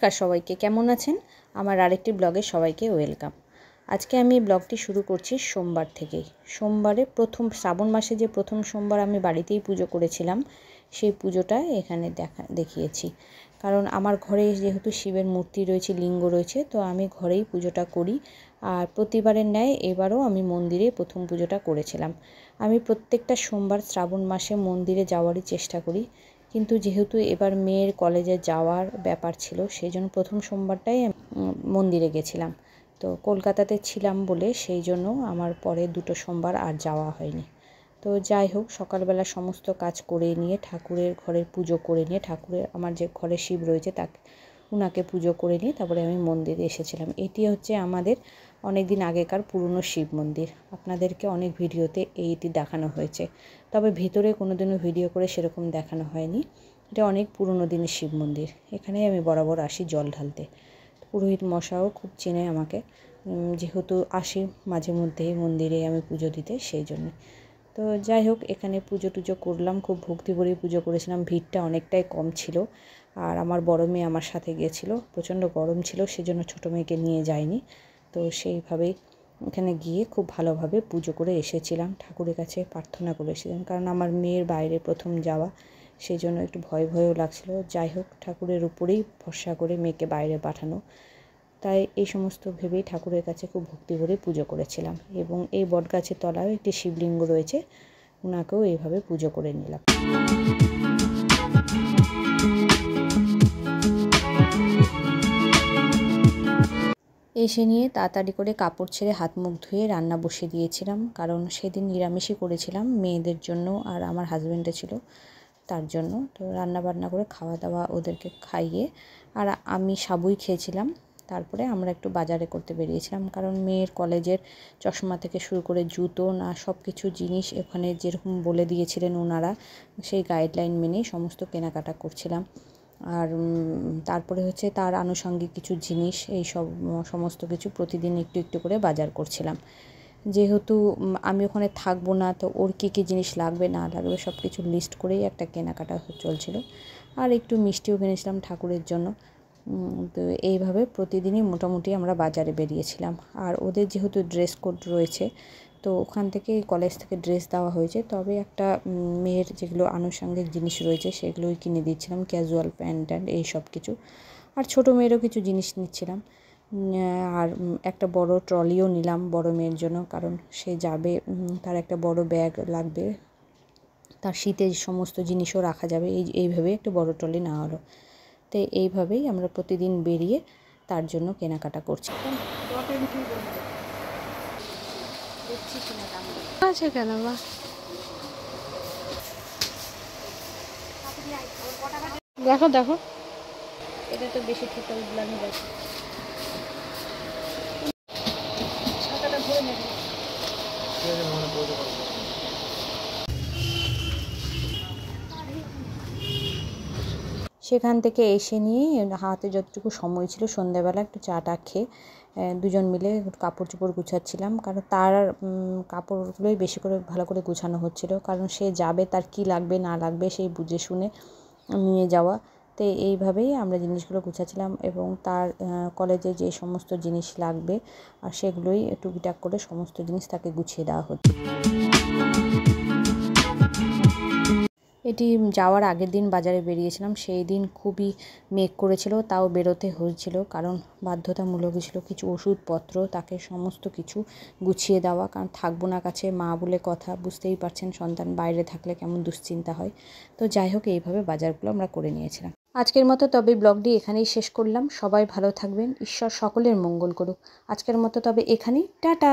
নমস্কার সবাইকে, কেমন আছেন? আমার আরেকটি ব্লগে সবাইকে ওয়েলকাম। আজকে আমি ব্লগটি শুরু করছি সোমবার থেকেই। সোমবারে শ্রাবণ মাসে যে প্রথম সোমবার আমি বাড়িতেই পুজো করেছিলাম, সেই পুজোটা এখানে দেখিয়েছি। কারণ আমার ঘরে যেহেতু শিবের মূর্তি রয়েছে, লিঙ্গ রয়েছে, তো আমি ঘরেই পুজোটা করি। আর প্রতিবারের ন্যায় এবারও আমি মন্দিরে প্রথম পুজোটা করেছিলাম। আমি প্রত্যেকটা সোমবার শ্রাবণ মাসে মন্দিরে যাওয়ারই চেষ্টা করি, কিন্তু যেহেতু এবার মেয়ের কলেজে যাওয়ার ব্যাপার ছিল, সেই জন্য প্রথম সোমবারটাই মন্দিরে গেছিলাম। তো কলকাতাতে ছিলাম বলে সেই জন্য আমার পরে দুটো সোমবার আর যাওয়া হয়নি। তো যাই হোক, সকালবেলা সমস্ত কাজ করে নিয়ে ঠাকুরের ঘরের পুজো করে নিয়ে, ঠাকুরের আমার যে ঘরে শিব রয়েছে উনাকে পুজো করে নিয়ে তারপরে আমি মন্দিরে এসেছিলাম। এটি হচ্ছে আমাদের অনেক দিন আগেকার পুরনো শিব মন্দির। আপনাদেরকে অনেক ভিডিওতে এইটি দেখানো হয়েছে, তবে ভেতরে কোনোদিনও ভিডিও করে সেরকম দেখানো হয়নি। এটা অনেক পুরনো দিনের শিব মন্দির। এখানেই আমি বরাবর আসি জল ঢালতে। পুরোহিত মশাও খুব চেনে আমাকে, যেহেতু আসি মাঝে মধ্যেই মন্দিরে আমি পুজো দিতে, সেই জন্য। তো যাই হোক, এখানে পুজো টুজো করলাম, খুব ভক্তি ভরে পুজো করেছিলাম। ভিড়টা অনেকটাই কম ছিল। আর আমার বড় মেয়ে আমার সাথে গিয়েছিল, প্রচণ্ড গরম ছিল, সেজন্য ছোটো মেয়েকে নিয়ে যায়নি। তো সেইভাবেই এখানে গিয়ে খুব ভালোভাবে পুজো করে এসেছিলাম, ঠাকুরের কাছে প্রার্থনা করে এসেছিলাম। কারণ আমার মেয়ের বাইরে প্রথম যাওয়া, সেই জন্য একটু ভয়ও লাগছিল। যাই হোক, ঠাকুরের উপরেই ভরসা করে মেয়েকে বাইরে পাঠানো, তাই এই সমস্ত ভেবেই ঠাকুরের কাছে খুব ভক্তি ভরে পুজো করেছিলাম। এবং এই বটগাছের তলায় একটি শিবলিঙ্গ রয়েছে, ওনাকেও এইভাবে পুজো করে নিলাম। এসে নিয়ে তাড়াতাড়ি করে কাপড় ছেড়ে হাত মুখ ধুয়ে রান্না বসিয়ে দিয়েছিলাম, কারণ সেদিন নিরামিষই করেছিলাম মেয়েদের জন্য, আর আমার হাজব্যান্ডে ছিল তার জন্য। তো রান্না বান্না করে খাওয়া দাওয়া ওদেরকে খাইয়ে, আর আমি সাবুই খেয়েছিলাম। তারপরে আমরা একটু বাজারে করতে বেরিয়েছিলাম, কারণ মেয়ের কলেজের চশমা থেকে শুরু করে জুতো না সব কিছু জিনিস ওখানে যেরকম বলে দিয়েছিলেন ওনারা, সেই গাইডলাইন মেনেই সমস্ত কেনাকাটা করছিলাম। আর তারপরে হচ্ছে তার আনুষঙ্গিক কিছু জিনিস, এই সমস্ত কিছু প্রতিদিন একটু একটু করে বাজার করছিলাম। যেহেতু আমি ওখানে থাকবো না, তো ওর কী কী জিনিস লাগবে না লাগবে সব কিছু লিস্ট করেই একটা কেনাকাটা চলছিল। আর একটু মিষ্টিও কিনেছিলাম ঠাকুরের জন্য। তো এইভাবে প্রতিদিনই মোটামুটি আমরা বাজারে বেরিয়েছিলাম। আর ওদের যেহেতু ড্রেস কোড রয়েছে, তো ওখান থেকে কলেজ থেকে ড্রেস দেওয়া হয়েছে, তবে একটা মেয়ের যেগুলো আনুষঙ্গিক জিনিস রয়েছে সেগুলোই কিনে দিচ্ছিলাম, ক্যাজুয়াল প্যান্ট এই সব কিছু। আর ছোটো মেয়েরও কিছু জিনিস নিচ্ছিলাম। আর একটা বড় ট্রলিও নিলাম বড় মেয়ের জন্য, কারণ সে যাবে, তার একটা বড় ব্যাগ লাগবে, তার শীতের সমস্ত জিনিসও রাখা যাবে, এইভাবেই একটা বড় ট্রলি নেওয়া হলো। তো এইভাবেই আমরা প্রতিদিন বেরিয়ে তার জন্য কেনাকাটা করছি। দেখো দেখো, এটা তো বেশি টোটাল আমি দেখি ছাতাটা ভরে নেব। সেখান থেকে এসে নিয়ে হাতে যতটুকু সময় ছিল সন্ধ্যাবেলা একটু চাটা খেয়ে দুজন মিলে কাপড় চোপড় গুছাচ্ছিলাম। কারণ তার কাপড়গুলোই বেশি করে ভালো করে গুছানো হচ্ছিল, কারণ সে যাবে, তার কি লাগবে না লাগবে সেই বুঝে শুনে নিয়ে যাওয়া। তো এইভাবেই আমরা জিনিসগুলো গুছাচ্ছিলাম, এবং তার কলেজে যে সমস্ত জিনিস লাগবে আর সেগুলোই টুকিটাক করে সমস্ত জিনিস তাকে গুছিয়ে দেওয়া হচ্ছে। এটি যাওয়ার আগের দিন বাজারে বেরিয়েছিলাম, সেই দিন খুবই মেঘ করেছিল, তাও বেরোতে হয়েছিল, কারণ বাধ্যতামূলক ছিল কিছু ওষুধপত্র তাকে সমস্ত কিছু গুছিয়ে দেওয়া, কারণ থাকবো না কাছে, মা বলে কথা, বুঝতেই পারছেন সন্তান বাইরে থাকলে কেমন দুশ্চিন্তা হয়। তো যাই হোক, এইভাবে বাজারগুলো আমরা করে নিয়েছিলাম। আজকের মতো তবে ব্লগটি এখানেই শেষ করলাম। সবাই ভালো থাকবেন, ঈশ্বর সকলের মঙ্গল করুক। আজকের মতো তবে এখানেই, টাটা।